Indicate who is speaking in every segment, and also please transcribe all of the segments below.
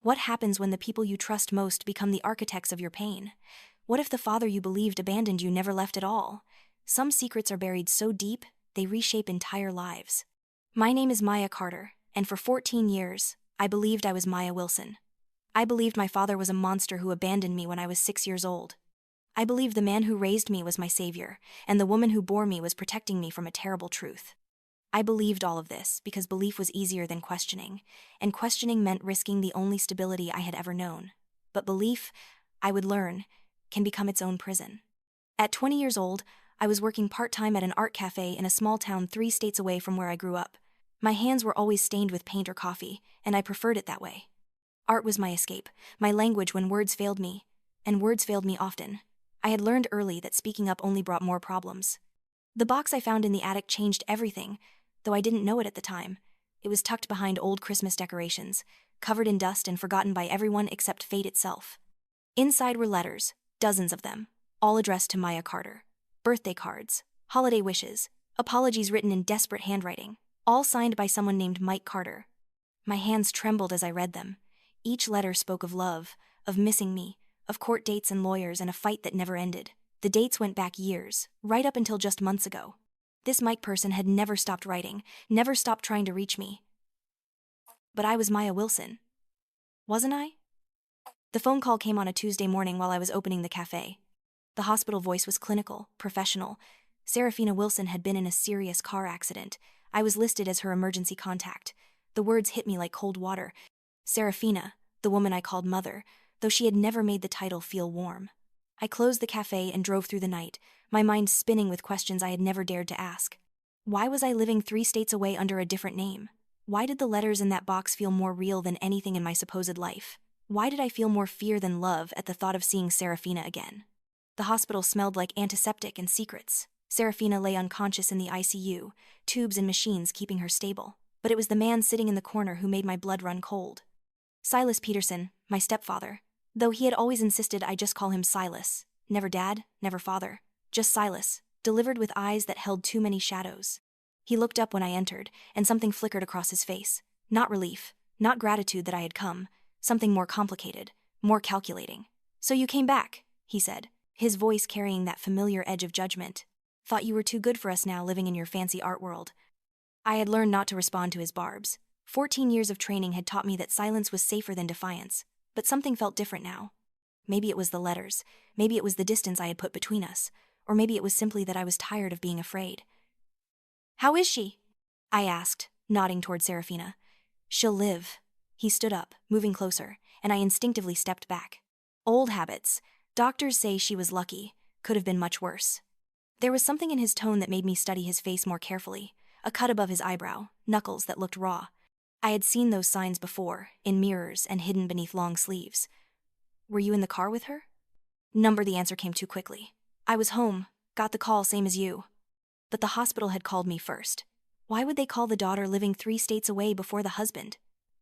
Speaker 1: What happens when the people you trust most become the architects of your pain? What if the father you believed abandoned you never left at all? Some secrets are buried so deep, they reshape entire lives. My name is Maya Carter, and for 14 years, I believed I was Maya Wilson. I believed my father was a monster who abandoned me when I was 6 years old. I believed the man who raised me was my savior, and the woman who bore me was protecting me from a terrible truth. I believed all of this because belief was easier than questioning, and questioning meant risking the only stability I had ever known. But belief, I would learn, can become its own prison. At 20 years old, I was working part-time at an art cafe in a small town 3 states away from where I grew up. My hands were always stained with paint or coffee, and I preferred it that way. Art was my escape, my language when words failed me, and words failed me often. I had learned early that speaking up only brought more problems. The box I found in the attic changed everything, though I didn't know it at the time. It was tucked behind old Christmas decorations, covered in dust and forgotten by everyone except fate itself. Inside were letters, dozens of them, all addressed to Maya Carter. Birthday cards, holiday wishes, apologies written in desperate handwriting, all signed by someone named Mike Carter. My hands trembled as I read them. Each letter spoke of love, of missing me, of court dates and lawyers and a fight that never ended. The dates went back years, right up until just months ago. This Mike person had never stopped writing, never stopped trying to reach me. But I was Maya Wilson. Wasn't I? The phone call came on a Tuesday morning while I was opening the cafe. The hospital voice was clinical, professional. Serafina Wilson had been in a serious car accident. I was listed as her emergency contact. The words hit me like cold water. Serafina, the woman I called mother, though she had never made the title feel warm. I closed the cafe and drove through the night, my mind spinning with questions I had never dared to ask. Why was I living 3 states away under a different name? Why did the letters in that box feel more real than anything in my supposed life? Why did I feel more fear than love at the thought of seeing Serafina again? The hospital smelled like antiseptic and secrets. Serafina lay unconscious in the ICU, tubes and machines keeping her stable. But it was the man sitting in the corner who made my blood run cold. Silas Peterson, my stepfather. Though he had always insisted I just call him Silas. Never dad, never father. Just Silas, delivered with eyes that held too many shadows. He looked up when I entered, and something flickered across his face. Not relief, not gratitude that I had come. Something more complicated, more calculating. "So you came back," he said, his voice carrying that familiar edge of judgment. "Thought you were too good for us now living in your fancy art world." I had learned not to respond to his barbs. 14 years of training had taught me that silence was safer than defiance, but something felt different now. Maybe it was the letters, maybe it was the distance I had put between us, or maybe it was simply that I was tired of being afraid. "How is she?" I asked, nodding toward Serafina. "She'll live." He stood up, moving closer, and I instinctively stepped back. Old habits. Doctors say she was lucky. Could have been much worse. There was something in his tone that made me study his face more carefully. A cut above his eyebrow, knuckles that looked raw. I had seen those signs before, in mirrors and hidden beneath long sleeves. "Were you in the car with her?" The answer came too quickly. "I was home, got the call same as you." But the hospital had called me first. Why would they call the daughter living 3 states away before the husband?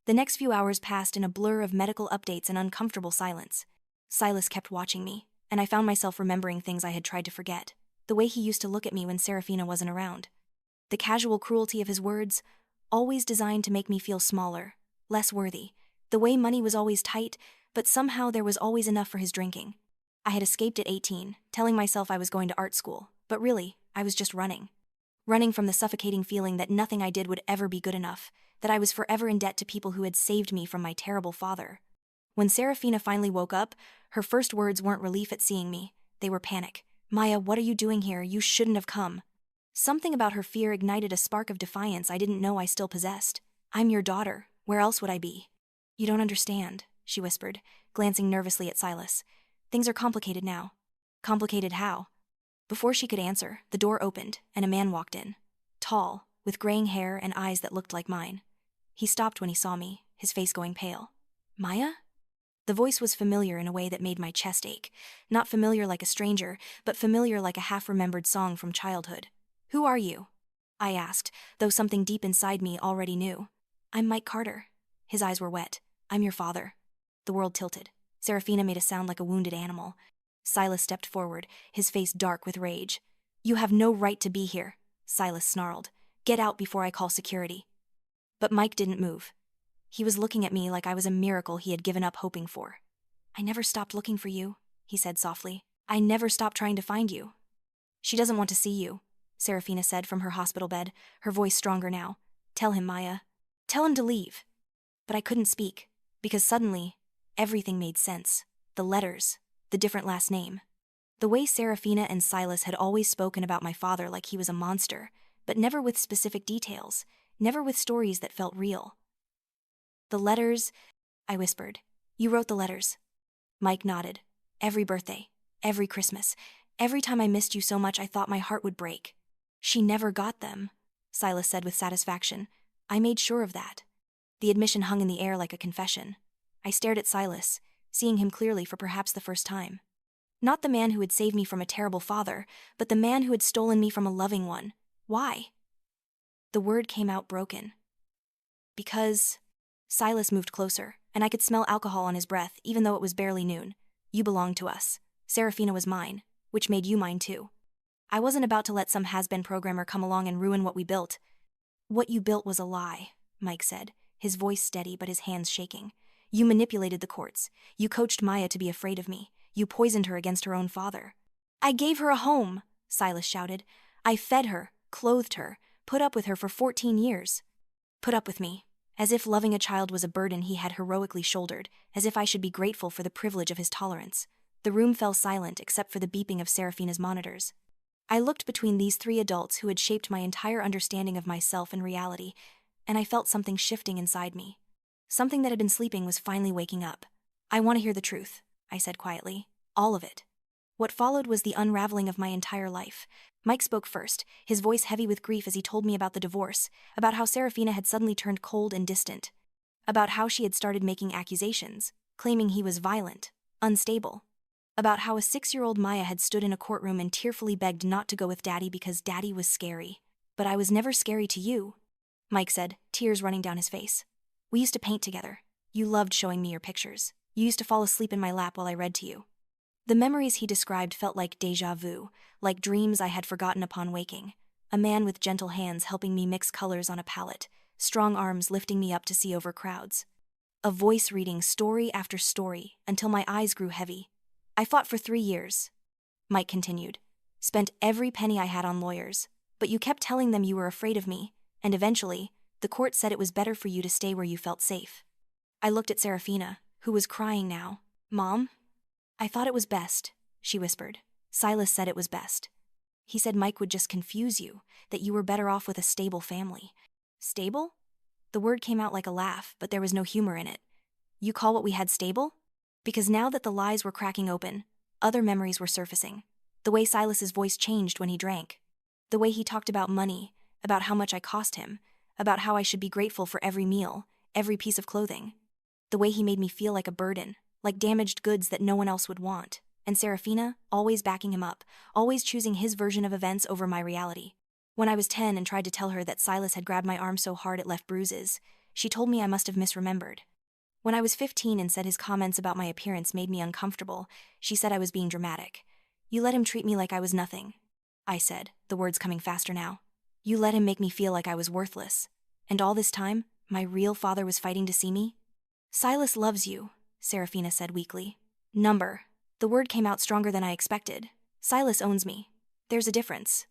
Speaker 1: The next few hours passed in a blur of medical updates and uncomfortable silence. Silas kept watching me, and I found myself remembering things I had tried to forget. The way he used to look at me when Serafina wasn't around. The casual cruelty of his words, always designed to make me feel smaller, less worthy. The way money was always tight, but somehow there was always enough for his drinking. I had escaped at 18, telling myself I was going to art school, but really, I was just running. Running from the suffocating feeling that nothing I did would ever be good enough, that I was forever in debt to people who had saved me from my terrible father. When Serafina finally woke up, her first words weren't relief at seeing me, they were panic. "Maya, what are you doing here? You shouldn't have come." Something about her fear ignited a spark of defiance I didn't know I still possessed. "I'm your daughter, where else would I be?" "You don't understand," she whispered, glancing nervously at Silas. "Things are complicated now." "Complicated how?" Before she could answer, the door opened, and a man walked in. Tall, with graying hair and eyes that looked like mine. He stopped when he saw me, his face going pale. "Maya?" The voice was familiar in a way that made my chest ache. Not familiar like a stranger, but familiar like a half-remembered song from childhood. "Who are you?" I asked, though something deep inside me already knew. "I'm Mike Carter." His eyes were wet. "I'm your father." The world tilted. Serafina made a sound like a wounded animal. Silas stepped forward, his face dark with rage. "You have no right to be here," Silas snarled. "Get out before I call security." But Mike didn't move. He was looking at me like I was a miracle he had given up hoping for. "I never stopped looking for you," he said softly. "I never stopped trying to find you." "She doesn't want to see you," Serafina said from her hospital bed, her voice stronger now. "Tell him, Maya. Tell him to leave." But I couldn't speak, because suddenly, everything made sense. The letters, the different last name. The way Serafina and Silas had always spoken about my father like he was a monster, but never with specific details, never with stories that felt real. "The letters," I whispered. "You wrote the letters." Mike nodded. "Every birthday, every Christmas, every time I missed you so much I thought my heart would break." "She never got them," Silas said with satisfaction. "I made sure of that." The admission hung in the air like a confession. I stared at Silas, seeing him clearly for perhaps the first time. Not the man who had saved me from a terrible father, but the man who had stolen me from a loving one. Why? The word came out broken. "Because..." Silas moved closer, and I could smell alcohol on his breath, even though it was barely noon. "You belonged to us. Serafina was mine, which made you mine too. I wasn't about to let some has-been programmer come along and ruin what we built." "What you built was a lie," Mike said, his voice steady but his hands shaking. "You manipulated the courts. You coached Maya to be afraid of me. You poisoned her against her own father." "I gave her a home," Silas shouted. "I fed her, clothed her, put up with her for 14 years. Put up with me. As if loving a child was a burden he had heroically shouldered, as if I should be grateful for the privilege of his tolerance." The room fell silent except for the beeping of Serafina's monitors. I looked between these three adults who had shaped my entire understanding of myself and reality, and I felt something shifting inside me. Something that had been sleeping was finally waking up. "I want to hear the truth," I said quietly. "All of it." What followed was the unraveling of my entire life. Mike spoke first, his voice heavy with grief as he told me about the divorce, about how Serafina had suddenly turned cold and distant, about how she had started making accusations, claiming he was violent, unstable, about how a 6-year-old Maya had stood in a courtroom and tearfully begged not to go with Daddy because Daddy was scary. "But I was never scary to you," Mike said, tears running down his face. "We used to paint together. You loved showing me your pictures. You used to fall asleep in my lap while I read to you." The memories he described felt like déjà vu, like dreams I had forgotten upon waking. A man with gentle hands helping me mix colors on a palette, strong arms lifting me up to see over crowds. A voice reading story after story until my eyes grew heavy. "I fought for 3 years," Mike continued. "Spent every penny I had on lawyers, but you kept telling them you were afraid of me, and eventually, the court said it was better for you to stay where you felt safe." I looked at Serafina, who was crying now. "Mom?" "I thought it was best," she whispered. "Silas said it was best. He said Mike would just confuse you, that you were better off with a stable family." "Stable?" The word came out like a laugh, but there was no humor in it. "You call what we had stable?" Because now that the lies were cracking open, other memories were surfacing. The way Silas's voice changed when he drank. The way he talked about money, about how much I cost him, about how I should be grateful for every meal, every piece of clothing. The way he made me feel like a burden, like damaged goods that no one else would want. And Serafina, always backing him up, always choosing his version of events over my reality. When I was 10 and tried to tell her that Silas had grabbed my arm so hard it left bruises, she told me I must have misremembered. When I was 15 and said his comments about my appearance made me uncomfortable, she said I was being dramatic. "You let him treat me like I was nothing," I said, the words coming faster now. "You let him make me feel like I was worthless. And all this time, my real father was fighting to see me?" "Silas loves you," Serafina said weakly. "Number." The word came out stronger than I expected. "Silas owns me. There's a difference."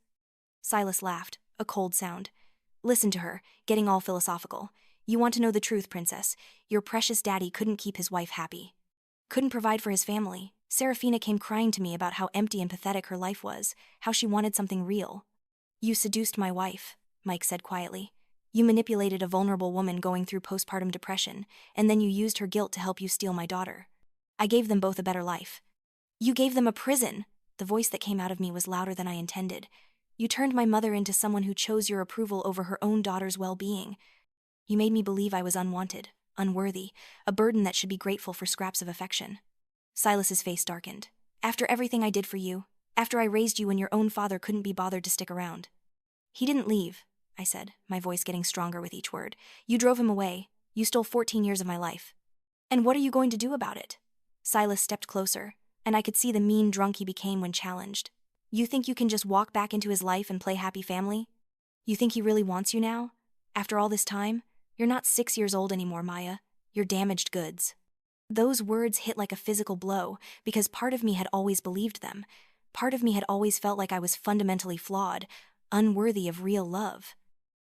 Speaker 1: Silas laughed, a cold sound. Listen to her, getting all philosophical. "You want to know the truth, princess. Your precious daddy couldn't keep his wife happy. Couldn't provide for his family." Serafina came crying to me about how empty and pathetic her life was, how she wanted something real. "You seduced my wife," Mike said quietly. "You manipulated a vulnerable woman going through postpartum depression, and then you used her guilt to help you steal my daughter. I gave them both a better life." "You gave them a prison." The voice that came out of me was louder than I intended. "You turned my mother into someone who chose your approval over her own daughter's well-being. You made me believe I was unwanted, unworthy, a burden that should be grateful for scraps of affection." Silas's face darkened. "After everything I did for you, after I raised you when your own father couldn't be bothered to stick around." "He didn't leave," I said, my voice getting stronger with each word. "You drove him away. You stole 14 years of my life. And what are you going to do about it?" Silas stepped closer, and I could see the mean drunk he became when challenged. "You think you can just walk back into his life and play happy family? You think he really wants you now? After all this time? You're not 6 years old anymore, Maya. You're damaged goods. Those words hit like a physical blow because part of me had always believed them. Part of me had always felt like I was fundamentally flawed, unworthy of real love.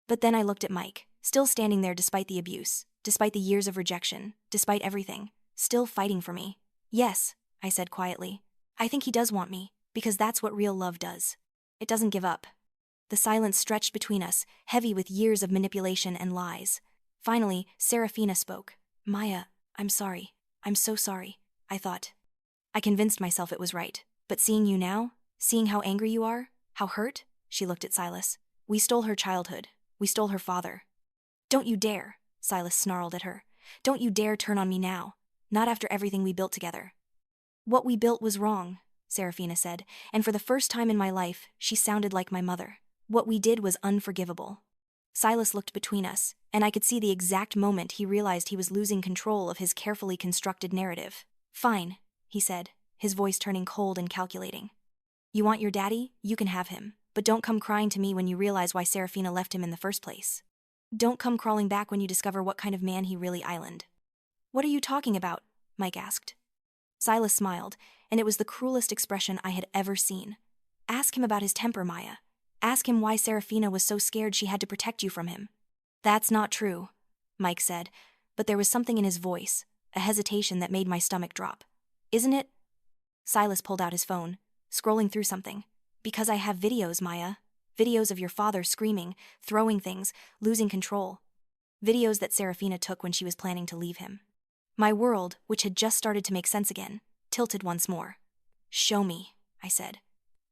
Speaker 1: But then I looked at Mike, still standing there despite the abuse, despite the years of rejection, despite everything, still fighting for me. Yes, I said quietly. I think he does want me, because that's what real love does. It doesn't give up. The silence stretched between us, heavy with years of manipulation and lies. Finally, Serafina spoke. Maya, I'm sorry. I'm so sorry, I thought. I convinced myself it was right. But seeing you now, seeing how angry you are, how hurt, she looked at Silas. We stole her childhood. We stole her father. Don't you dare, Silas snarled at her. Don't you dare turn on me now. Not after everything we built together. What we built was wrong, Serafina said, and for the first time in my life, she sounded like my mother. What we did was unforgivable. Silas looked between us, and I could see the exact moment he realized he was losing control of his carefully constructed narrative. Fine, he said, his voice turning cold and calculating. You want your daddy? You can have him, but don't come crying to me when you realize why Serafina left him in the first place. Don't come crawling back when you discover what kind of man he really islanded. What are you talking about? Mike asked. Silas smiled, and it was the cruelest expression I had ever seen. Ask him about his temper, Maya. Ask him why Serafina was so scared she had to protect you from him. That's not true, Mike said, but there was something in his voice, a hesitation that made my stomach drop. Isn't it? Silas pulled out his phone, scrolling through something. Because I have videos, Maya. Videos of your father screaming, throwing things, losing control. Videos that Serafina took when she was planning to leave him. My world, which had just started to make sense again, tilted once more. Show me, I said.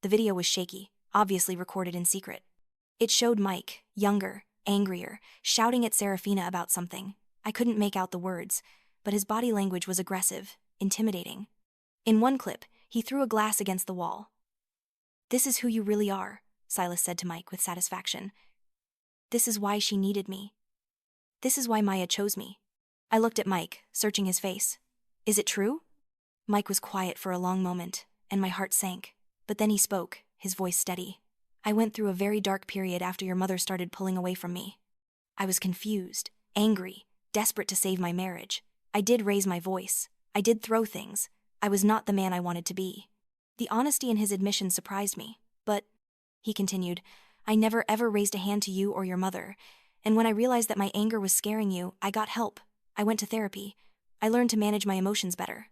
Speaker 1: The video was shaky, obviously recorded in secret. It showed Mike, younger, angrier, shouting at Serafina about something. I couldn't make out the words, but his body language was aggressive, intimidating. In one clip, he threw a glass against the wall. This is who you really are, Silas said to Mike with satisfaction. This is why she needed me. This is why Maya chose me. I looked at Mike, searching his face. Is it true? Mike was quiet for a long moment, and my heart sank. But then he spoke, his voice steady. I went through a very dark period after your mother started pulling away from me. I was confused, angry, desperate to save my marriage. I did raise my voice. I did throw things. I was not the man I wanted to be. The honesty in his admission surprised me. But, he continued, I never ever raised a hand to you or your mother. And when I realized that my anger was scaring you, I got help. I went to therapy. I learned to manage my emotions better.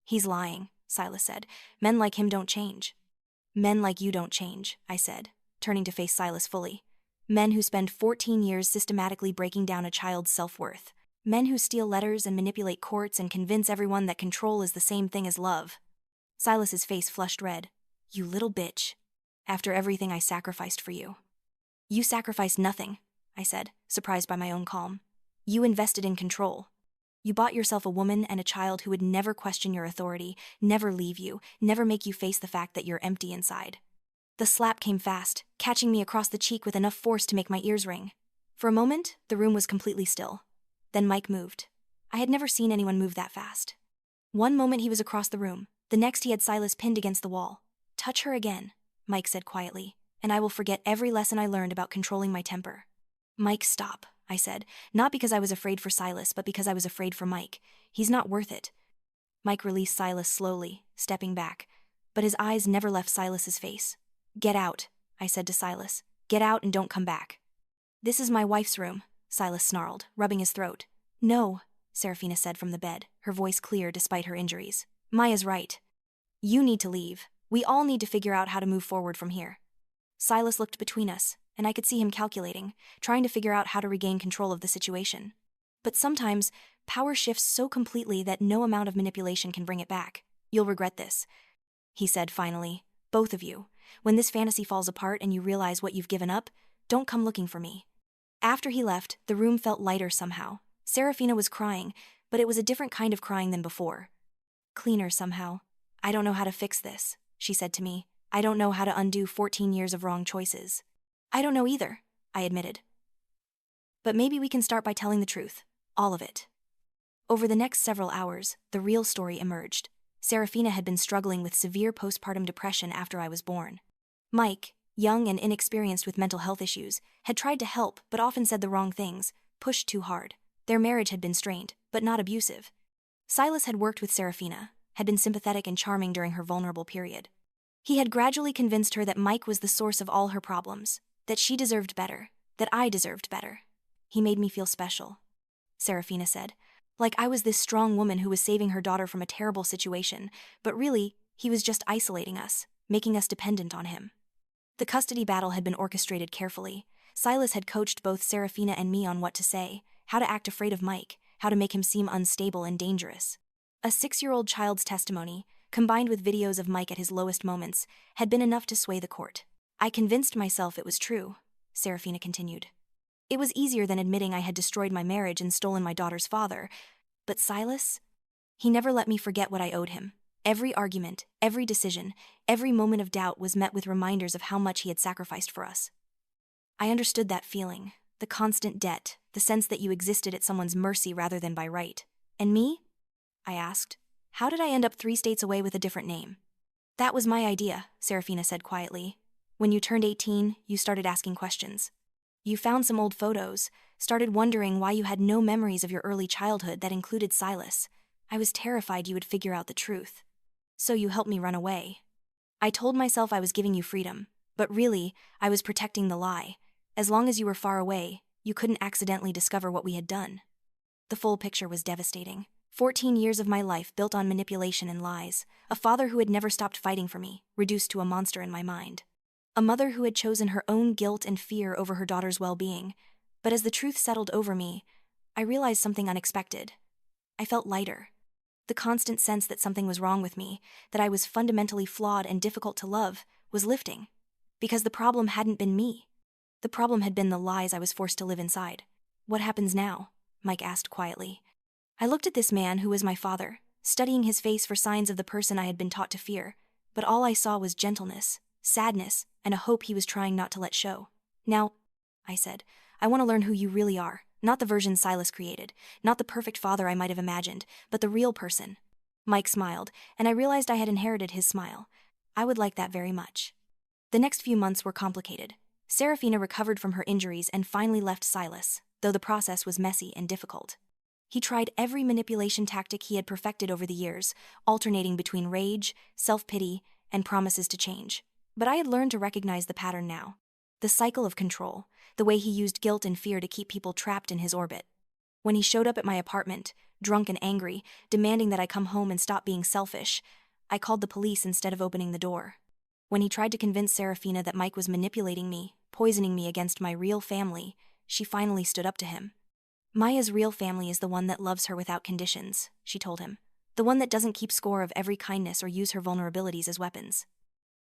Speaker 1: He's lying, Silas said. Men like him don't change. Men like you don't change, I said, turning to face Silas fully. Men who spend 14 years systematically breaking down a child's self-worth. Men who steal letters and manipulate courts and convince everyone that control is the same thing as love. Silas's face flushed red. You little bitch. After everything I sacrificed for you. You sacrificed nothing, I said, surprised by my own calm. You invested in control. You bought yourself a woman and a child who would never question your authority, never leave you, never make you face the fact that you're empty inside. The slap came fast, catching me across the cheek with enough force to make my ears ring. For a moment, the room was completely still. Then Mike moved. I had never seen anyone move that fast. One moment he was across the room, the next he had Silas pinned against the wall. Touch her again, Mike said quietly, and I will forget every lesson I learned about controlling my temper. Mike, stop, I said, not because I was afraid for Silas, but because I was afraid for Mike. He's not worth it. Mike released Silas slowly, stepping back, but his eyes never left Silas's face. Get out, I said to Silas. Get out and don't come back. This is my wife's room, Silas snarled, rubbing his throat. No, Serafina said from the bed, her voice clear despite her injuries. Maya's right. You need to leave. We all need to figure out how to move forward from here. Silas looked between us, and I could see him calculating, trying to figure out how to regain control of the situation. But sometimes, power shifts so completely that no amount of manipulation can bring it back. You'll regret this, he said finally. Both of you. When this fantasy falls apart and you realize what you've given up, don't come looking for me. After he left, the room felt lighter somehow. Serafina was crying, but it was a different kind of crying than before. Cleaner somehow. I don't know how to fix this, she said to me. I don't know how to undo 14 years of wrong choices. I don't know either, I admitted. But maybe we can start by telling the truth. All of it. Over the next several hours, the real story emerged. Serafina had been struggling with severe postpartum depression after I was born. Mike, young and inexperienced with mental health issues, had tried to help but often said the wrong things, pushed too hard. Their marriage had been strained, but not abusive. Silas had worked with Serafina, had been sympathetic and charming during her vulnerable period. He had gradually convinced her that Mike was the source of all her problems, that she deserved better, that I deserved better. He made me feel special, Serafina said. Like I was this strong woman who was saving her daughter from a terrible situation, but really, he was just isolating us, making us dependent on him. The custody battle had been orchestrated carefully. Silas had coached both Serafina and me on what to say, how to act afraid of Mike, how to make him seem unstable and dangerous. A 6-year-old child's testimony, combined with videos of Mike at his lowest moments, had been enough to sway the court. I convinced myself it was true, Serafina continued. It was easier than admitting I had destroyed my marriage and stolen my daughter's father. But Silas? He never let me forget what I owed him. Every argument, every decision, every moment of doubt was met with reminders of how much he had sacrificed for us. I understood that feeling, the constant debt, the sense that you existed at someone's mercy rather than by right. And me? I asked. How did I end up 3 states away with a different name? That was my idea, Serafina said quietly. When you turned 18, you started asking questions. You found some old photos, started wondering why you had no memories of your early childhood that included Silas. I was terrified you would figure out the truth. So you helped me run away. I told myself I was giving you freedom, but really, I was protecting the lie. As long as you were far away, you couldn't accidentally discover what we had done. The full picture was devastating. 14 years of my life built on manipulation and lies, a father who had never stopped fighting for me, reduced to a monster in my mind. A mother who had chosen her own guilt and fear over her daughter's well-being. But as the truth settled over me, I realized something unexpected. I felt lighter. The constant sense that something was wrong with me, that I was fundamentally flawed and difficult to love, was lifting. Because the problem hadn't been me. The problem had been the lies I was forced to live inside. What happens now? Mike asked quietly. I looked at this man who was my father, studying his face for signs of the person I had been taught to fear, but all I saw was gentleness, sadness, and a hope he was trying not to let show. Now, I said, I want to learn who you really are, not the version Silas created, not the perfect father I might have imagined, but the real person. Mike smiled, and I realized I had inherited his smile. I would like that very much. The next few months were complicated. Serafina recovered from her injuries and finally left Silas, though the process was messy and difficult. He tried every manipulation tactic he had perfected over the years, alternating between rage, self-pity, and promises to change. But I had learned to recognize the pattern now. The cycle of control, the way he used guilt and fear to keep people trapped in his orbit. When he showed up at my apartment, drunk and angry, demanding that I come home and stop being selfish, I called the police instead of opening the door. When he tried to convince Serafina that Mike was manipulating me, poisoning me against my real family, she finally stood up to him. Maya's real family is the one that loves her without conditions, she told him. The one that doesn't keep score of every kindness or use her vulnerabilities as weapons.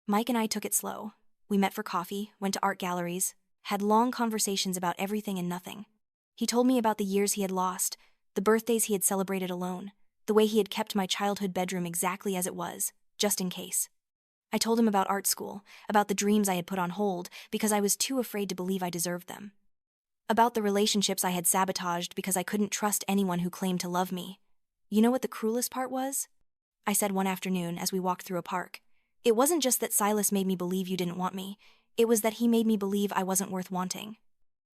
Speaker 1: Mike and I took it slow. We met for coffee, went to art galleries, had long conversations about everything and nothing. He told me about the years he had lost, the birthdays he had celebrated alone, the way he had kept my childhood bedroom exactly as it was, just in case. I told him about art school, about the dreams I had put on hold because I was too afraid to believe I deserved them. About the relationships I had sabotaged because I couldn't trust anyone who claimed to love me. You know what the cruelest part was? I said one afternoon as we walked through a park. It wasn't just that Silas made me believe you didn't want me, it was that he made me believe I wasn't worth wanting.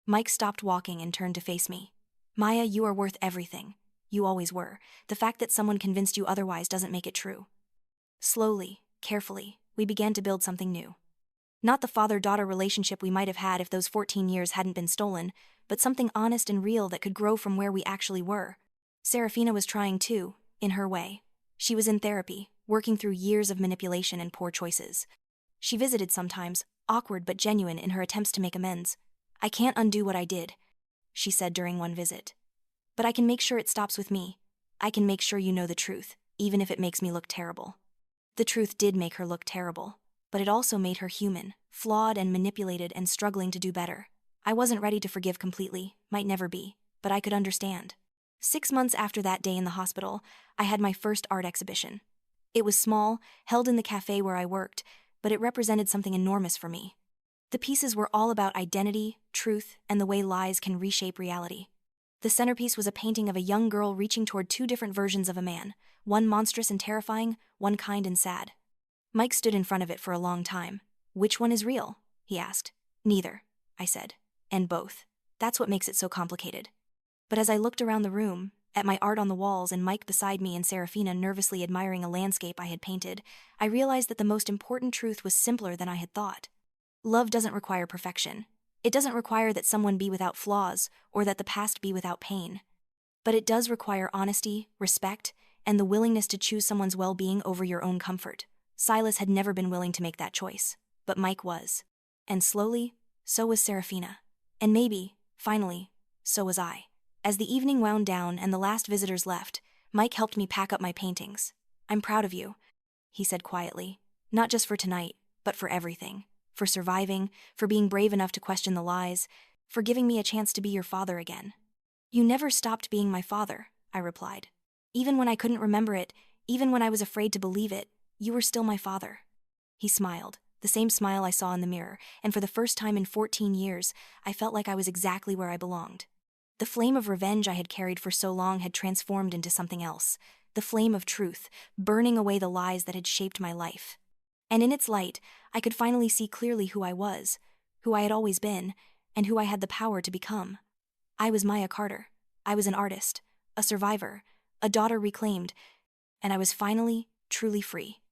Speaker 1: Mike stopped walking and turned to face me. Maya, you are worth everything. You always were. The fact that someone convinced you otherwise doesn't make it true. Slowly, carefully, we began to build something new. Not the father-daughter relationship we might have had if those 14 years hadn't been stolen, but something honest and real that could grow from where we actually were. Serafina was trying too, in her way. She was in therapy, working through years of manipulation and poor choices. She visited sometimes, awkward but genuine in her attempts to make amends. I can't undo what I did, she said during one visit. But I can make sure it stops with me. I can make sure you know the truth, even if it makes me look terrible. The truth did make her look terrible, but it also made her human, flawed and manipulated and struggling to do better. I wasn't ready to forgive completely, might never be, but I could understand. 6 months after that day in the hospital, I had my first art exhibition. It was small, held in the cafe where I worked, but it represented something enormous for me. The pieces were all about identity, truth, and the way lies can reshape reality. The centerpiece was a painting of a young girl reaching toward 2 different versions of a man, one monstrous and terrifying, one kind and sad. Mike stood in front of it for a long time. Which one is real? He asked. Neither, I said. And both. That's what makes it so complicated. But as I looked around the room, at my art on the walls and Mike beside me and Serafina nervously admiring a landscape I had painted, I realized that the most important truth was simpler than I had thought. Love doesn't require perfection. It doesn't require that someone be without flaws or that the past be without pain. But it does require honesty, respect, and the willingness to choose someone's well-being over your own comfort. Silas had never been willing to make that choice, but Mike was. And slowly, so was Serafina. And maybe, finally, so was I. As the evening wound down and the last visitors left, Mike helped me pack up my paintings. "I'm proud of you," he said quietly. "Not just for tonight, but for everything. For surviving, for being brave enough to question the lies, for giving me a chance to be your father again." "You never stopped being my father," I replied. "Even when I couldn't remember it, even when I was afraid to believe it, you were still my father." He smiled, the same smile I saw in the mirror, and for the first time in 14 years, I felt like I was exactly where I belonged. The flame of revenge I had carried for so long had transformed into something else, the flame of truth, burning away the lies that had shaped my life. And in its light, I could finally see clearly who I was, who I had always been, and who I had the power to become. I was Maya Carter. I was an artist, a survivor, a daughter reclaimed, and I was finally, truly free.